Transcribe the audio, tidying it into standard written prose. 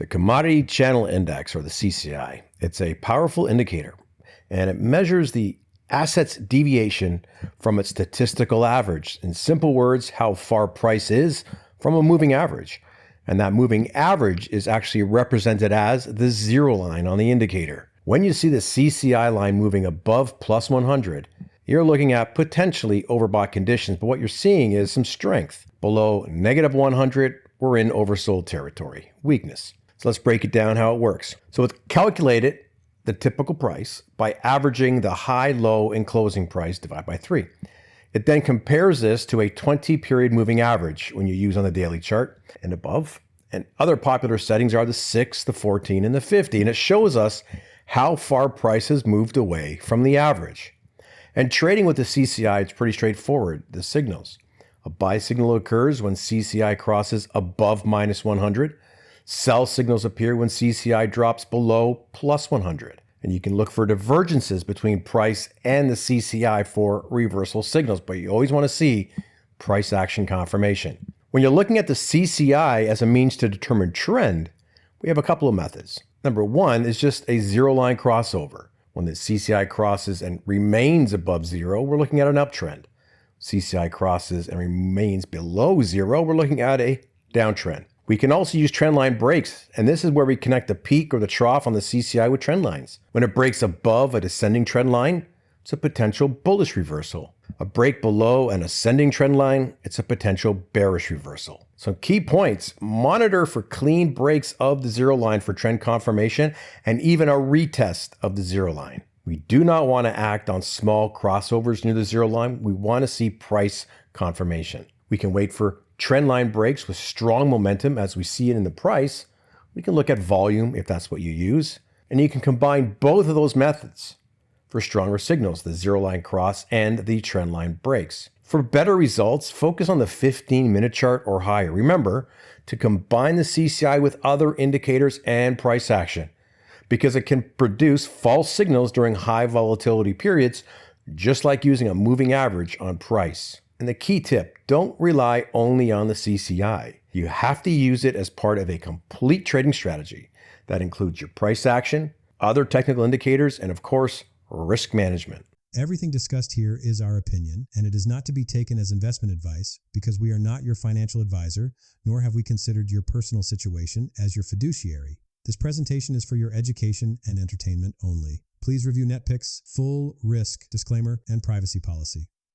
The Commodity Channel Index, or the CCI, it's a powerful indicator, and it measures the asset's deviation from its statistical average. In simple words, how far price is from a moving average. And that moving average is actually represented as the zero line on the indicator. When you see the CCI line moving above plus 100, you're looking at potentially overbought conditions, but what you're seeing is some strength. Below negative 100, we're in oversold territory, weakness. So let's break it down how it works. So it's calculated the typical price by averaging the high, low, and closing price divided by 3. It then compares this to a 20-period moving average when you use on the daily chart and above. And other popular settings are the 6, the 14, and the 50. And it shows us how far price has moved away from the average. And trading with the CCI, it's pretty straightforward. The signals. A buy signal occurs when CCI crosses above minus 100. Sell signals appear when CCI drops below plus 100. And you can look for divergences between price and the CCI for reversal signals, but you always want to see price action confirmation. When you're looking at the CCI as a means to determine trend, we have a couple of methods. Number one is just a zero line crossover. When the CCI crosses and remains above zero, we're looking at an uptrend. CCI crosses and remains below zero, we're looking at a downtrend. We can also use trendline breaks, and this is where we connect the peak or the trough on the CCI with trend lines. When it breaks above a descending trend line, it's a potential bullish reversal. A break below an ascending trend line, it's a potential bearish reversal. So key points: monitor for clean breaks of the zero line for trend confirmation and even a retest of the zero line. We do not want to act on small crossovers near the zero line. We want to see price confirmation. We can wait for trend line breaks with strong momentum as we see it in the price. We can look at volume if that's what you use. And you can combine both of those methods for stronger signals, the zero line cross and the trend line breaks. For better results, focus on the 15-minute chart or higher. Remember to combine the CCI with other indicators and price action, because it can produce false signals during high volatility periods, just like using a moving average on price. And the key tip, don't rely only on the CCI. You have to use it as part of a complete trading strategy that includes your price action, other technical indicators, and of course, risk management. Everything discussed here is our opinion, and it is not to be taken as investment advice because we are not your financial advisor, nor have we considered your personal situation as your fiduciary. This presentation is for your education and entertainment only. Please review NetPicks' full risk disclaimer and privacy policy.